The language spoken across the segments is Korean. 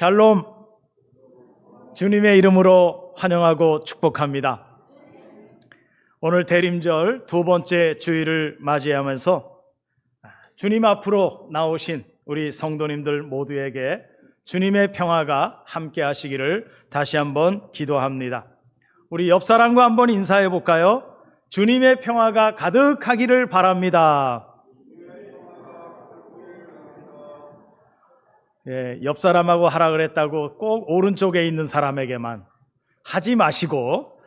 샬롬, 주님의 이름으로 환영하고 축복합니다. 오늘 대림절 두 번째 주일을 맞이하면서 주님 앞으로 나오신 우리 성도님들 모두에게 주님의 평화가 함께 하시기를 다시 한번 기도합니다. 우리 옆 사람과 한번 인사해 볼까요? 주님의 평화가 가득하기를 바랍니다. 옆 사람하고 하라 그랬다고 꼭 오른쪽에 있는 사람에게만 하지 마시고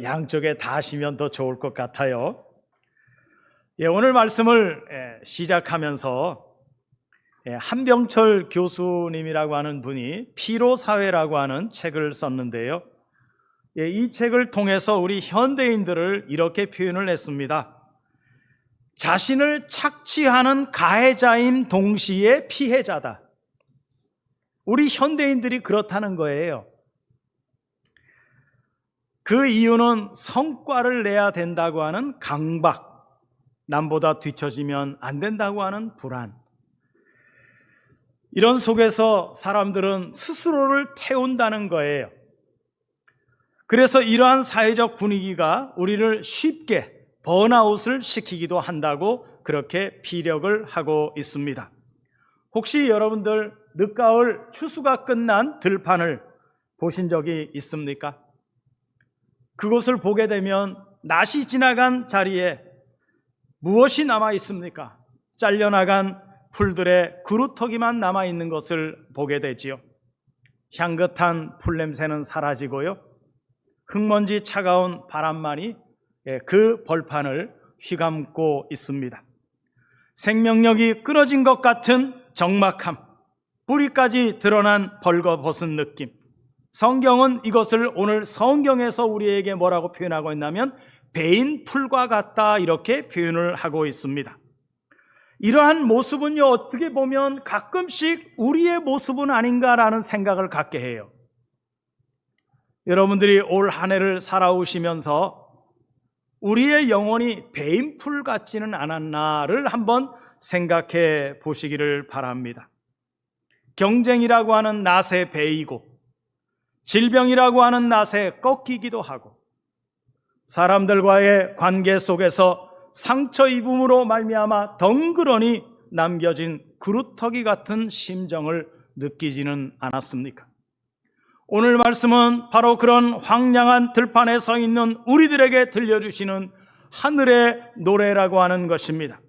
양쪽에 다 하시면 더 좋을 것 같아요. 오늘 말씀을 시작하면서 한병철 교수님이라고 하는 분이 피로사회라고 하는 책을 썼는데요. 이 책을 통해서 우리 현대인들을 이렇게 표현을 했습니다. 자신을 착취하는 가해자임 동시에 피해자다. 우리 현대인들이 그렇다는 거예요. 그 이유는 성과를 내야 된다고 하는 강박, 남보다 뒤처지면 안 된다고 하는 불안. 이런 속에서 사람들은 스스로를 태운다는 거예요. 그래서 이러한 사회적 분위기가 우리를 쉽게 번아웃을 시키기도 한다고 그렇게 피력을 하고 있습니다. 혹시 여러분들 늦가을 추수가 끝난 들판을 보신 적이 있습니까? 그곳을 보게 되면 낫이 지나간 자리에 무엇이 남아 있습니까? 잘려나간 풀들의 그루터기만 남아 있는 것을 보게 되지요. 향긋한 풀냄새는 사라지고요. 흙먼지 차가운 바람만이 그 벌판을 휘감고 있습니다. 생명력이 끊어진 것 같은 적막함, 뿌리까지 드러난 벌거벗은 느낌. 성경은 이것을 오늘 성경에서 우리에게 뭐라고 표현하고 있냐면 베인 풀과 같다, 이렇게 표현을 하고 있습니다. 이러한 모습은요, 어떻게 보면 가끔씩 우리의 모습은 아닌가라는 생각을 갖게 해요. 여러분들이 올 한 해를 살아오시면서 우리의 영혼이 베인풀 같지는 않았나를 한번 생각해 보시기를 바랍니다. 경쟁이라고 하는 낫에 베이고 질병이라고 하는 낫에 꺾이기도 하고 사람들과의 관계 속에서 상처 입음으로 말미암아 덩그러니 남겨진 그루터기 같은 심정을 느끼지는 않았습니까? 오늘 말씀은 바로 그런 황량한 들판에 서 있는 우리들에게 들려주시는 하늘의 노래라고 하는 것입니다.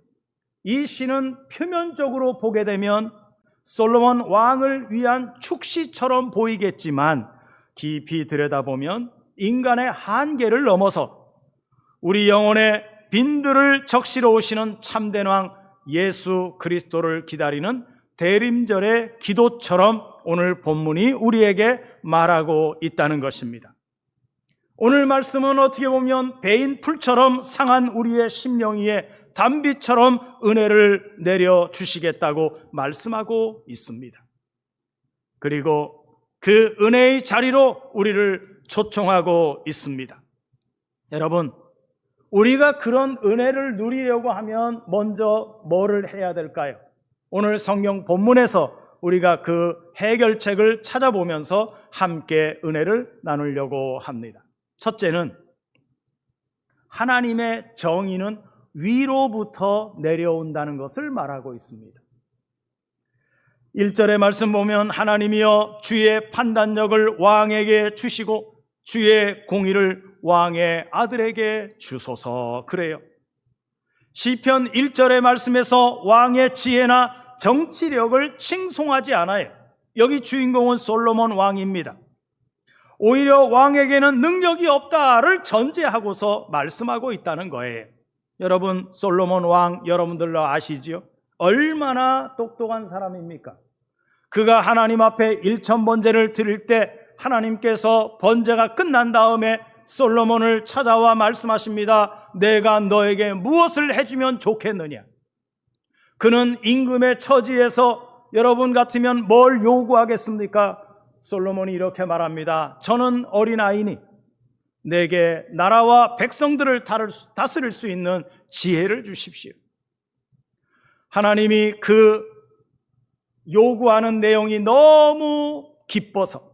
이 시는 표면적으로 보게 되면 솔로몬 왕을 위한 축시처럼 보이겠지만 깊이 들여다보면 인간의 한계를 넘어서 우리 영혼의 빈들을 적시러 오시는 참된 왕 예수 그리스도를 기다리는 대림절의 기도처럼 오늘 본문이 우리에게 말하고 있다는 것입니다. 오늘 말씀은 어떻게 보면 베인 풀처럼 상한 우리의 심령 위에 단비처럼 은혜를 내려주시겠다고 말씀하고 있습니다. 그리고 그 은혜의 자리로 우리를 초청하고 있습니다. 여러분, 우리가 그런 은혜를 누리려고 하면 먼저 뭐를 해야 될까요? 오늘 성경 본문에서 우리가 그 해결책을 찾아보면서 함께 은혜를 나누려고 합니다. 첫째는 하나님의 정의는 위로부터 내려온다는 것을 말하고 있습니다. 1절의 말씀 보면 하나님이여 주의 판단력을 왕에게 주시고 주의 공의를 왕의 아들에게 주소서, 그래요. 시편 1절의 말씀에서 왕의 지혜나 정치력을 칭송하지 않아요. 여기 주인공은 솔로몬 왕입니다. 오히려 왕에게는 능력이 없다를 전제하고서 말씀하고 있다는 거예요. 여러분, 솔로몬 왕 여러분들도 아시지요? 얼마나 똑똑한 사람입니까? 그가 하나님 앞에 일천번제를 드릴 때 하나님께서 번제가 끝난 다음에 솔로몬을 찾아와 말씀하십니다. 내가 너에게 무엇을 해주면 좋겠느냐? 그는 임금의 처지에서 여러분 같으면 뭘 요구하겠습니까? 솔로몬이 이렇게 말합니다. 저는 어린아이니 내게 나라와 백성들을 다스릴 수 있는 지혜를 주십시오. 하나님이 그 요구하는 내용이 너무 기뻐서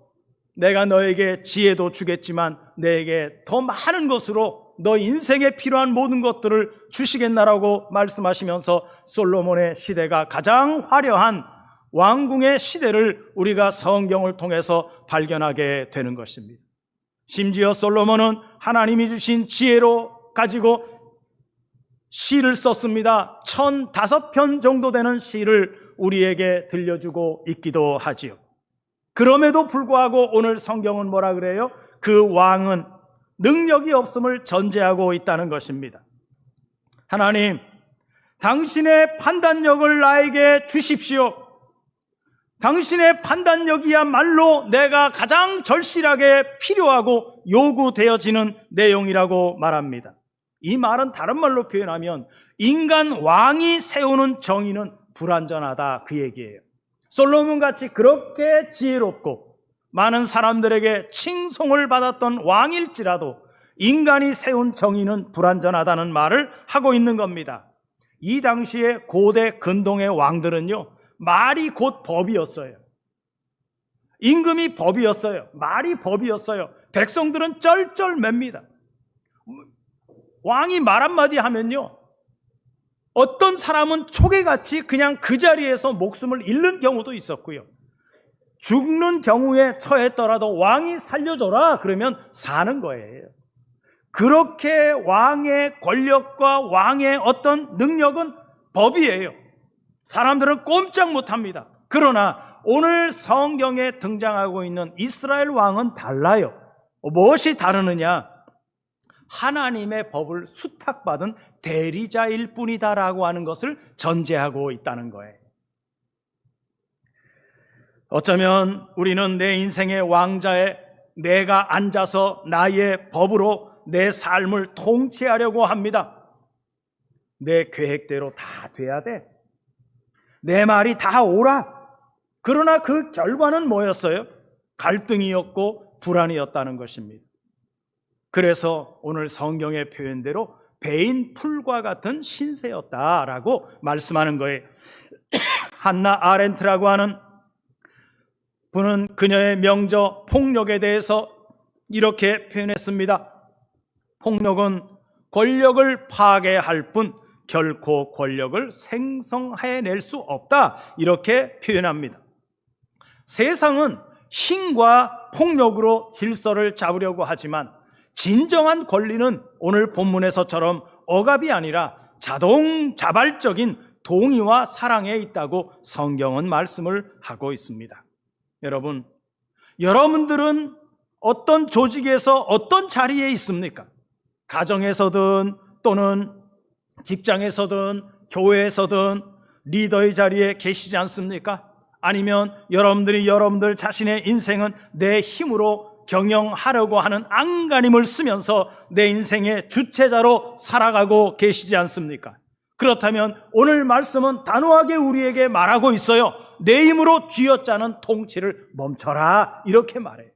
내가 너에게 지혜도 주겠지만 내게 더 많은 것으로 너 인생에 필요한 모든 것들을 주시겠나라고 말씀하시면서 솔로몬의 시대가 가장 화려한 왕궁의 시대를 우리가 성경을 통해서 발견하게 되는 것입니다. 심지어 솔로몬은 하나님이 주신 지혜로 가지고 시를 썼습니다. 1005편 정도 되는 시를 우리에게 들려주고 있기도 하지요. 그럼에도 불구하고 오늘 성경은 뭐라 그래요? 그 왕은 능력이 없음을 전제하고 있다는 것입니다. 하나님, 당신의 판단력을 나에게 주십시오. 당신의 판단력이야말로 내가 가장 절실하게 필요하고 요구되어지는 내용이라고 말합니다. 이 말은 다른 말로 표현하면 인간 왕이 세우는 정의는 불완전하다, 그 얘기예요. 솔로몬같이 그렇게 지혜롭고 많은 사람들에게 칭송을 받았던 왕일지라도 인간이 세운 정의는 불완전하다는 말을 하고 있는 겁니다. 이 당시에 고대 근동의 왕들은요, 말이 곧 법이었어요. 임금이 법이었어요. 말이 법이었어요. 백성들은 쩔쩔맵니다. 왕이 말 한마디 하면요, 어떤 사람은 초계같이 그냥 그 자리에서 목숨을 잃는 경우도 있었고요. 죽는 경우에 처했더라도 왕이 살려줘라 그러면 사는 거예요. 그렇게 왕의 권력과 왕의 어떤 능력은 법이에요. 사람들은 꼼짝 못합니다. 그러나 오늘 성경에 등장하고 있는 이스라엘 왕은 달라요. 무엇이 다르느냐? 하나님의 법을 수탁받은 대리자일 뿐이다라고 하는 것을 전제하고 있다는 거예요. 어쩌면 우리는 내 인생의 왕자에 내가 앉아서 나의 법으로 내 삶을 통치하려고 합니다. 내 계획대로 다 돼야 돼. 내 말이 다 옳아. 그러나 그 결과는 뭐였어요? 갈등이었고 불안이었다는 것입니다. 그래서 오늘 성경의 표현대로 베인 풀과 같은 신세였다라고 말씀하는 거예요. 한나 아렌트라고 하는 분은 그녀의 명저 폭력에 대해서 이렇게 표현했습니다. 폭력은 권력을 파괴할 뿐 결코 권력을 생성해낼 수 없다, 이렇게 표현합니다. 세상은 힘과 폭력으로 질서를 잡으려고 하지만 진정한 권리는 오늘 본문에서처럼 억압이 아니라 자발적인 동의와 사랑에 있다고 성경은 말씀을 하고 있습니다. 여러분들은 어떤 조직에서 어떤 자리에 있습니까? 가정에서든 또는 직장에서든 교회에서든 리더의 자리에 계시지 않습니까? 아니면 여러분들 자신의 인생은 내 힘으로 경영하려고 하는 안간힘을 쓰면서 내 인생의 주체자로 살아가고 계시지 않습니까? 그렇다면 오늘 말씀은 단호하게 우리에게 말하고 있어요. 내 힘으로 쥐어짜는 통치를 멈춰라, 이렇게 말해요.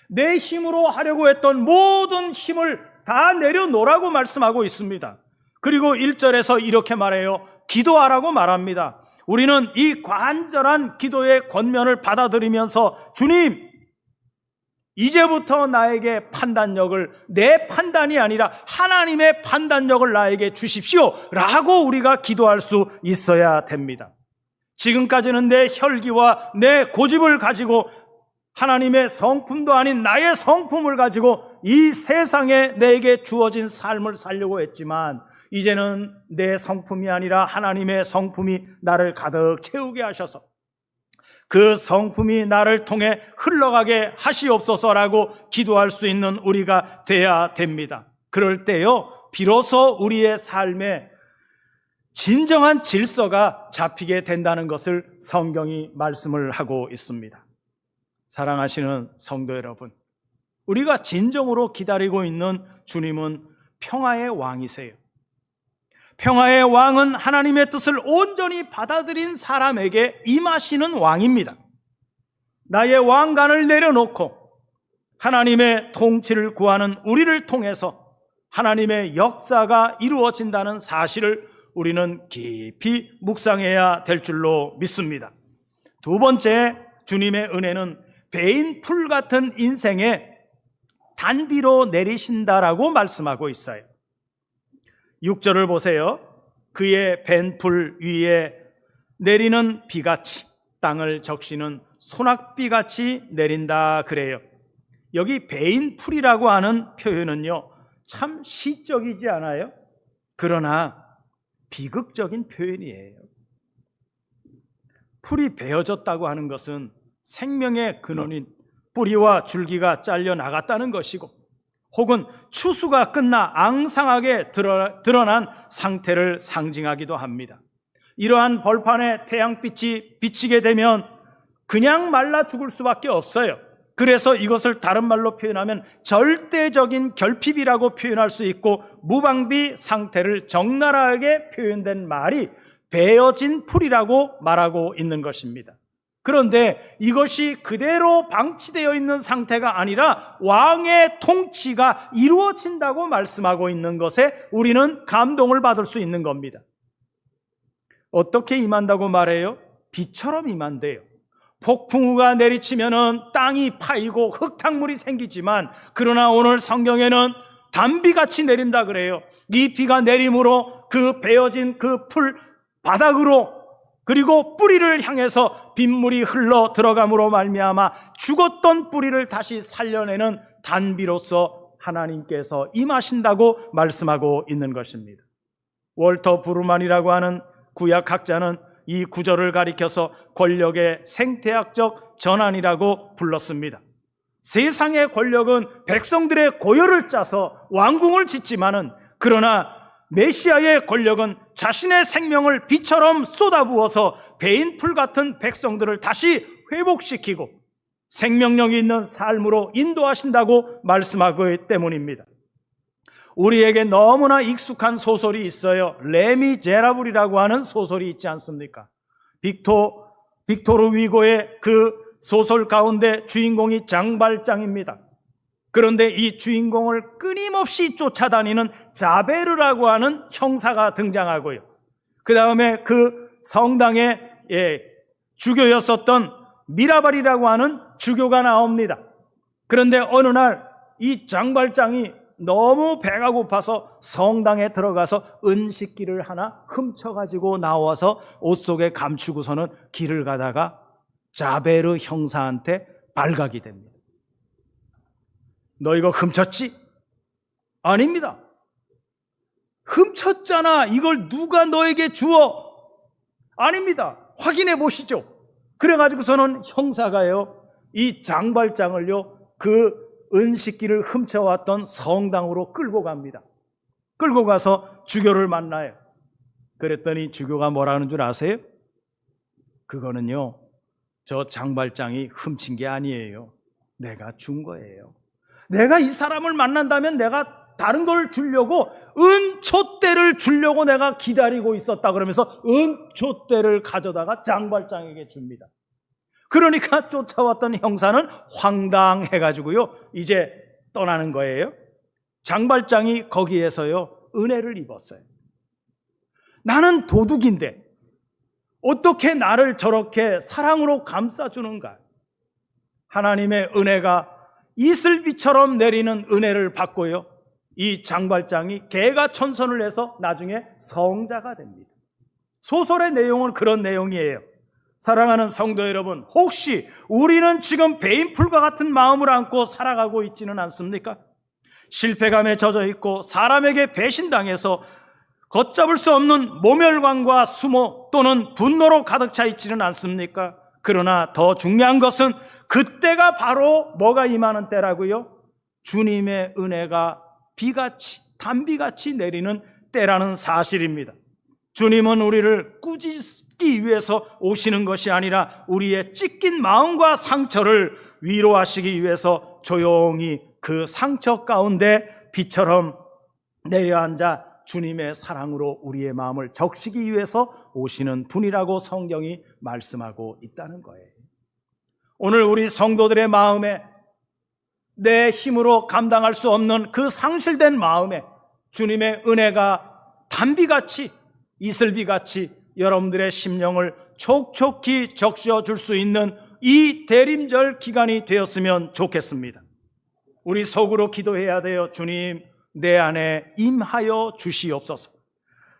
내 힘으로 하려고 했던 모든 힘을 다 내려놓으라고 말씀하고 있습니다. 그리고 1절에서 이렇게 말해요. 기도하라고 말합니다. 우리는 이 간절한 기도의 권면을 받아들이면서 주님, 이제부터 나에게 판단력을, 내 판단이 아니라 하나님의 판단력을 나에게 주십시오 라고 우리가 기도할 수 있어야 됩니다. 지금까지는 내 혈기와 내 고집을 가지고 하나님의 성품도 아닌 나의 성품을 가지고 이 세상에 내게 주어진 삶을 살려고 했지만 이제는 내 성품이 아니라 하나님의 성품이 나를 가득 채우게 하셔서 그 성품이 나를 통해 흘러가게 하시옵소서라고 기도할 수 있는 우리가 돼야 됩니다. 그럴 때요, 비로소 우리의 삶에 진정한 질서가 잡히게 된다는 것을 성경이 말씀을 하고 있습니다. 사랑하시는 성도 여러분, 우리가 진정으로 기다리고 있는 주님은 평화의 왕이세요. 평화의 왕은 하나님의 뜻을 온전히 받아들인 사람에게 임하시는 왕입니다. 나의 왕관을 내려놓고 하나님의 통치를 구하는 우리를 통해서 하나님의 역사가 이루어진다는 사실을 우리는 깊이 묵상해야 될 줄로 믿습니다. 두 번째, 주님의 은혜는 베인 풀 같은 인생에 단비로 내리신다라고 말씀하고 있어요. 6절을 보세요. 그의 벤 풀 위에 내리는 비같이 땅을 적시는 소낙비같이 내린다 그래요. 여기 베인 풀이라고 하는 표현은요, 참 시적이지 않아요? 그러나 비극적인 표현이에요. 풀이 베어졌다고 하는 것은 생명의 근원인 뿌리와 줄기가 잘려 나갔다는 것이고, 혹은 추수가 끝나 앙상하게 드러난 상태를 상징하기도 합니다. 이러한 벌판에 태양빛이 비치게 되면 그냥 말라 죽을 수밖에 없어요. 그래서 이것을 다른 말로 표현하면 절대적인 결핍이라고 표현할 수 있고, 무방비 상태를 적나라하게 표현된 말이 베어진 풀이라고 말하고 있는 것입니다. 그런데 이것이 그대로 방치되어 있는 상태가 아니라 왕의 통치가 이루어진다고 말씀하고 있는 것에 우리는 감동을 받을 수 있는 겁니다. 어떻게 임한다고 말해요? 비처럼 임한대요. 폭풍우가 내리치면은 땅이 파이고 흙탕물이 생기지만, 그러나 오늘 성경에는 단비같이 내린다 그래요. 이 비가 내림으로 그 베어진 그 풀 바닥으로, 그리고 뿌리를 향해서 빗물이 흘러 들어감으로 말미암아 죽었던 뿌리를 다시 살려내는 단비로서 하나님께서 임하신다고 말씀하고 있는 것입니다. 월터 브루만이라고 하는 구약학자는 이 구절을 가리켜서 권력의 생태학적 전환이라고 불렀습니다. 세상의 권력은 백성들의 고열을 짜서 왕궁을 짓지만은, 그러나 메시아의 권력은 자신의 생명을 비처럼 쏟아부어서 베인풀 같은 백성들을 다시 회복시키고 생명력이 있는 삶으로 인도하신다고 말씀하기 때문입니다. 우리에게 너무나 익숙한 소설이 있어요. 레미제라블이라고 하는 소설이 있지 않습니까? 빅토르 위고의 그 소설 가운데 주인공이 장발장입니다. 그런데 이 주인공을 끊임없이 쫓아다니는 자베르라고 하는 형사가 등장하고요, 그 다음에 그 성당의 주교였었던 미라발이라고 하는 주교가 나옵니다. 그런데 어느 날 이 장발장이 너무 배가 고파서 성당에 들어가서 은식기를 하나 훔쳐가지고 나와서 옷 속에 감추고서는 길을 가다가 자베르 형사한테 발각이 됩니다. 너 이거 훔쳤지? 아닙니다. 훔쳤잖아. 이걸 누가 너에게 주어? 아닙니다. 확인해 보시죠. 그래가지고서는 형사가요, 이 장발장을요, 그 은식기를 훔쳐왔던 성당으로 끌고 갑니다. 끌고 가서 주교를 만나요. 그랬더니 주교가 뭐라는 줄 아세요? 그거는요, 저 장발장이 훔친 게 아니에요. 내가 준 거예요. 내가 이 사람을 만난다면 내가 다른 걸 주려고, 은촛대를 주려고 내가 기다리고 있었다 그러면서 은촛대를 가져다가 장발장에게 줍니다. 그러니까 쫓아왔던 형사는 황당해가지고요, 이제 떠나는 거예요. 장발장이 거기에서요, 은혜를 입었어요. 나는 도둑인데 어떻게 나를 저렇게 사랑으로 감싸주는가? 하나님의 은혜가 이슬비처럼 내리는 은혜를 받고요, 이 장발장이 개가천선을 해서 나중에 성자가 됩니다. 소설의 내용은 그런 내용이에요. 사랑하는 성도 여러분, 혹시 우리는 지금 베인풀과 같은 마음을 안고 살아가고 있지는 않습니까? 실패감에 젖어 있고 사람에게 배신당해서 걷잡을 수 없는 모멸감과 수모 또는 분노로 가득 차 있지는 않습니까? 그러나 더 중요한 것은 그때가 바로 뭐가 임하는 때라고요? 주님의 은혜가 비같이, 단비같이 내리는 때라는 사실입니다. 주님은 우리를 꾸짖기 위해서 오시는 것이 아니라 우리의 찢긴 마음과 상처를 위로하시기 위해서 조용히 그 상처 가운데 비처럼 내려앉아 주님의 사랑으로 우리의 마음을 적시기 위해서 오시는 분이라고 성경이 말씀하고 있다는 거예요. 오늘 우리 성도들의 마음에, 내 힘으로 감당할 수 없는 그 상실된 마음에 주님의 은혜가 단비같이, 이슬비같이 여러분들의 심령을 촉촉히 적셔 줄 수 있는 이 대림절 기간이 되었으면 좋겠습니다. 우리 속으로 기도해야 돼요. 주님, 내 안에 임하여 주시옵소서.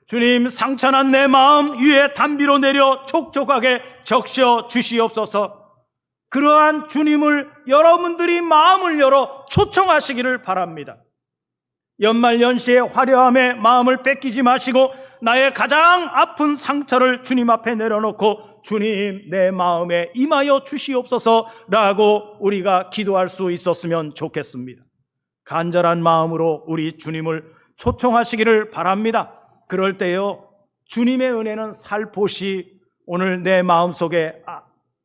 주님, 상처난 내 마음 위에 담비로 내려 촉촉하게 적셔 주시옵소서. 그러한 주님을 여러분들이 마음을 열어 초청하시기를 바랍니다. 연말연시의 화려함에 마음을 뺏기지 마시고 나의 가장 아픈 상처를 주님 앞에 내려놓고 주님, 내 마음에 임하여 주시옵소서라고 우리가 기도할 수 있었으면 좋겠습니다. 간절한 마음으로 우리 주님을 초청하시기를 바랍니다. 그럴 때요, 주님의 은혜는 살포시 오늘 내 마음속에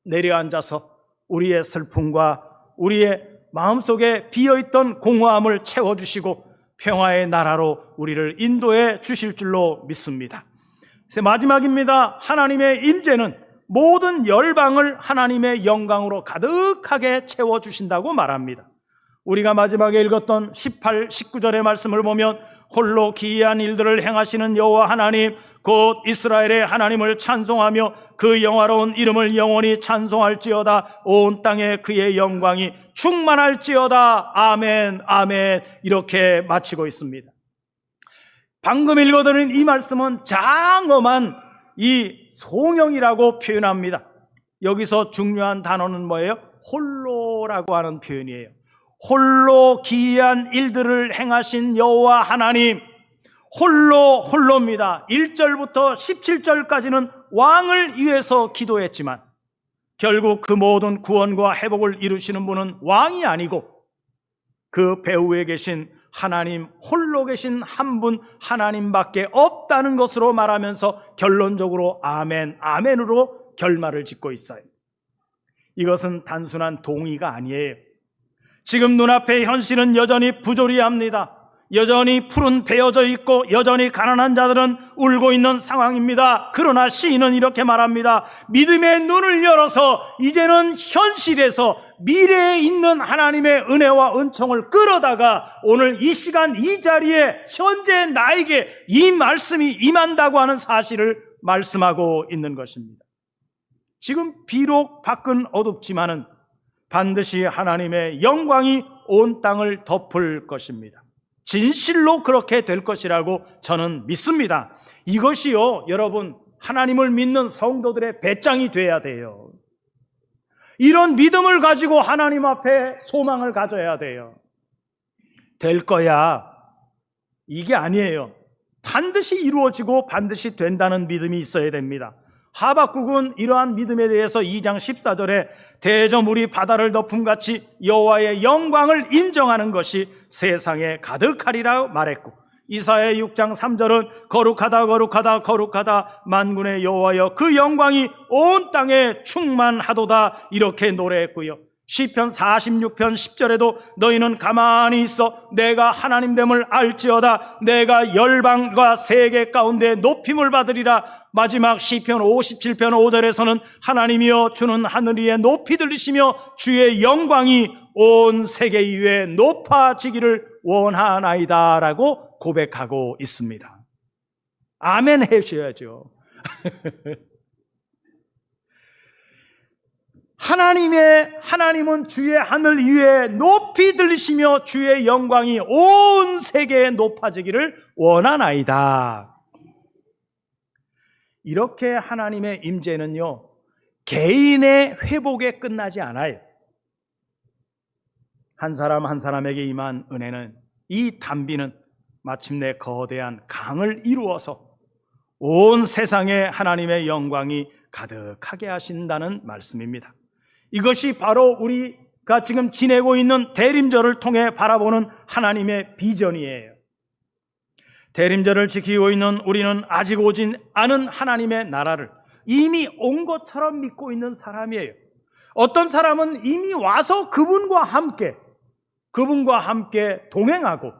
내려앉아서 우리의 슬픔과 우리의 마음속에 비어있던 공허함을 채워주시고 평화의 나라로 우리를 인도해 주실 줄로 믿습니다. 마지막입니다. 하나님의 임재는 모든 열방을 하나님의 영광으로 가득하게 채워주신다고 말합니다. 우리가 마지막에 읽었던 18, 19절의 말씀을 보면 홀로 기이한 일들을 행하시는 여호와 하나님 곧 이스라엘의 하나님을 찬송하며 그 영화로운 이름을 영원히 찬송할지어다. 온 땅에 그의 영광이 충만할지어다. 아멘, 아멘. 이렇게 마치고 있습니다. 방금 읽어드린 이 말씀은 장엄한 이 송영이라고 표현합니다. 여기서 중요한 단어는 뭐예요? 홀로라고 하는 표현이에요. 홀로 기이한 일들을 행하신 여호와 하나님, 홀로입니다. 1절부터 17절까지는 왕을 위해서 기도했지만 결국 그 모든 구원과 회복을 이루시는 분은 왕이 아니고 그 배후에 계신 하나님, 홀로 계신 한 분 하나님밖에 없다는 것으로 말하면서 결론적으로 아멘, 아멘으로 결말을 짓고 있어요. 이것은 단순한 동의가 아니에요. 지금 눈앞의 현실은 여전히 부조리합니다. 여전히 풀은 베어져 있고 여전히 가난한 자들은 울고 있는 상황입니다. 그러나 시인은 이렇게 말합니다. 믿음의 눈을 열어서 이제는 현실에서 미래에 있는 하나님의 은혜와 은총을 끌어다가 오늘 이 시간 이 자리에 현재 나에게 이 말씀이 임한다고 하는 사실을 말씀하고 있는 것입니다. 지금 비록 밖은 어둡지만은 반드시 하나님의 영광이 온 땅을 덮을 것입니다. 진실로 그렇게 될 것이라고 저는 믿습니다. 이것이요, 여러분, 하나님을 믿는 성도들의 배짱이 돼야 돼요. 이런 믿음을 가지고 하나님 앞에 소망을 가져야 돼요. 될 거야, 이게 아니에요. 반드시 이루어지고 반드시 된다는 믿음이 있어야 됩니다. 하박국은 이러한 믿음에 대해서 2장 14절에 대저물이 바다를 덮음같이 여호와의 영광을 인정하는 것이 세상에 가득하리라 말했고, 이사야 6장 3절은 거룩하다 거룩하다 거룩하다 만군의 여호와여 그 영광이 온 땅에 충만하도다 이렇게 노래했고요. 시편 46편 10절에도 너희는 가만히 있어 내가 하나님됨을 알지어다. 내가 열방과 세계 가운데 높임을 받으리라. 마지막 시편 57편 5절에서는 하나님이여 주는 하늘 위에 높이 들리시며 주의 영광이 온 세계 위에 높아지기를 원하나이다 라고 고백하고 있습니다. 아멘 해주셔야죠. 하나님은 주의 하늘 위에 높이 들리시며 주의 영광이 온 세계에 높아지기를 원하나이다. 이렇게 하나님의 임재는요, 개인의 회복에 끝나지 않아요. 한 사람 한 사람에게 임한 은혜는, 이 단비는 마침내 거대한 강을 이루어서 온 세상에 하나님의 영광이 가득하게 하신다는 말씀입니다. 이것이 바로 우리가 지금 지내고 있는 대림절을 통해 바라보는 하나님의 비전이에요. 대림절을 지키고 있는 우리는 아직 오진 않은 하나님의 나라를 이미 온 것처럼 믿고 있는 사람이에요. 어떤 사람은 이미 와서 그분과 함께 동행하고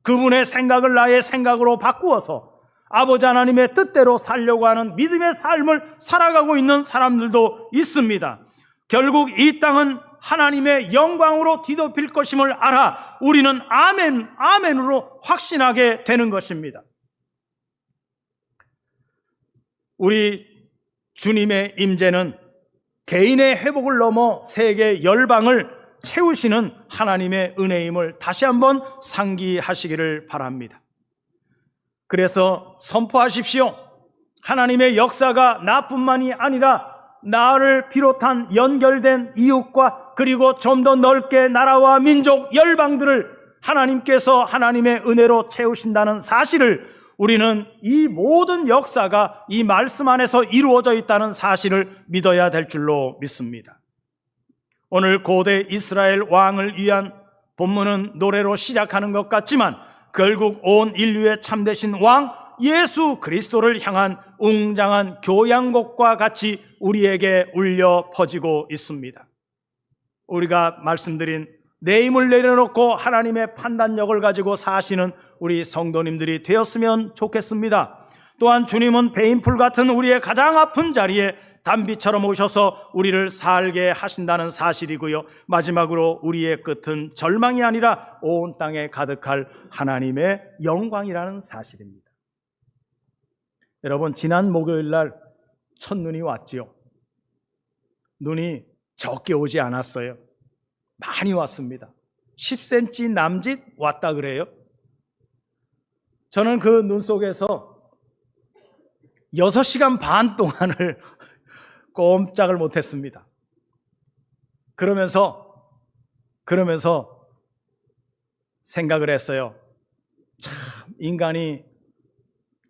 그분의 생각을 나의 생각으로 바꾸어서 아버지 하나님의 뜻대로 살려고 하는 믿음의 삶을 살아가고 있는 사람들도 있습니다. 결국 이 땅은 하나님의 영광으로 뒤덮일 것임을 알아 우리는 아멘, 아멘으로 확신하게 되는 것입니다. 우리 주님의 임재는 개인의 회복을 넘어 세계 열방을 채우시는 하나님의 은혜임을 다시 한번 상기하시기를 바랍니다. 그래서 선포하십시오. 하나님의 역사가 나뿐만이 아니라 나를 비롯한 연결된 이웃과 그리고 좀 더 넓게 나라와 민족, 열방들을 하나님께서 하나님의 은혜로 채우신다는 사실을, 우리는 이 모든 역사가 이 말씀 안에서 이루어져 있다는 사실을 믿어야 될 줄로 믿습니다. 오늘 고대 이스라엘 왕을 위한 본문은 노래로 시작하는 것 같지만 결국 온 인류의 참되신 왕 예수 그리스도를 향한 웅장한 교향곡과 같이 우리에게 울려 퍼지고 있습니다. 우리가 말씀드린 내 힘을 내려놓고 하나님의 판단력을 가지고 사시는 우리 성도님들이 되었으면 좋겠습니다. 또한 주님은 배인풀 같은 우리의 가장 아픈 자리에 단비처럼 오셔서 우리를 살게 하신다는 사실이고요. 마지막으로 우리의 끝은 절망이 아니라 온 땅에 가득할 하나님의 영광이라는 사실입니다. 여러분, 지난 목요일 날 첫눈이 왔지요. 눈이 적게 오지 않았어요. 많이 왔습니다. 10cm 남짓 왔다 그래요. 저는 그 눈 속에서 6시간 반 동안을 꼼짝을 못했습니다. 그러면서 생각을 했어요. 참, 인간이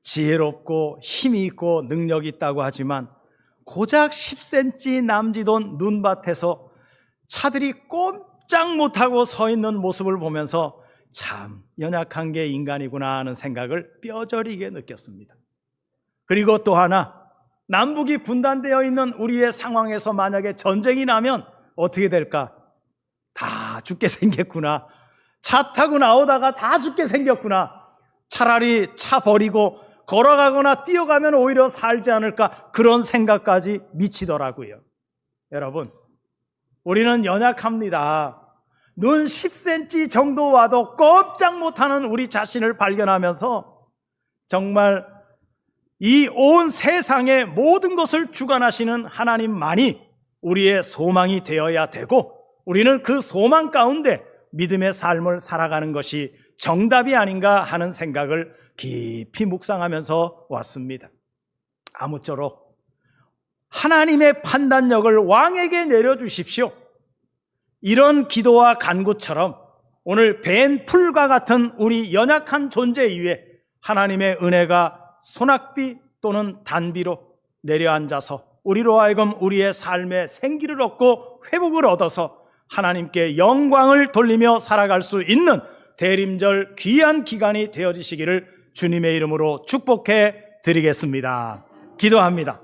지혜롭고 힘이 있고 능력이 있다고 하지만 고작 10cm 남짓 온 눈밭에서 차들이 꼼짝 못하고 서 있는 모습을 보면서 참 연약한 게 인간이구나 하는 생각을 뼈저리게 느꼈습니다. 그리고 또 하나, 남북이 분단되어 있는 우리의 상황에서 만약에 전쟁이 나면 어떻게 될까? 다 죽게 생겼구나. 차 타고 나오다가 다 죽게 생겼구나. 차라리 차 버리고 걸어가거나 뛰어가면 오히려 살지 않을까, 그런 생각까지 미치더라고요. 여러분, 우리는 연약합니다. 눈 10cm 정도 와도 꼼짝 못하는 우리 자신을 발견하면서 정말 이 온 세상의 모든 것을 주관하시는 하나님만이 우리의 소망이 되어야 되고, 우리는 그 소망 가운데 믿음의 삶을 살아가는 것이 정답이 아닌가 하는 생각을 깊이 묵상하면서 왔습니다. 아무쪼록 하나님의 판단력을 왕에게 내려주십시오. 이런 기도와 간구처럼 오늘 벤풀과 같은 우리 연약한 존재 위에 하나님의 은혜가 소낙비 또는 단비로 내려앉아서 우리로 하여금 우리의 삶에 생기를 얻고 회복을 얻어서 하나님께 영광을 돌리며 살아갈 수 있는 대림절 귀한 기간이 되어지시기를 주님의 이름으로 축복해 드리겠습니다. 기도합니다.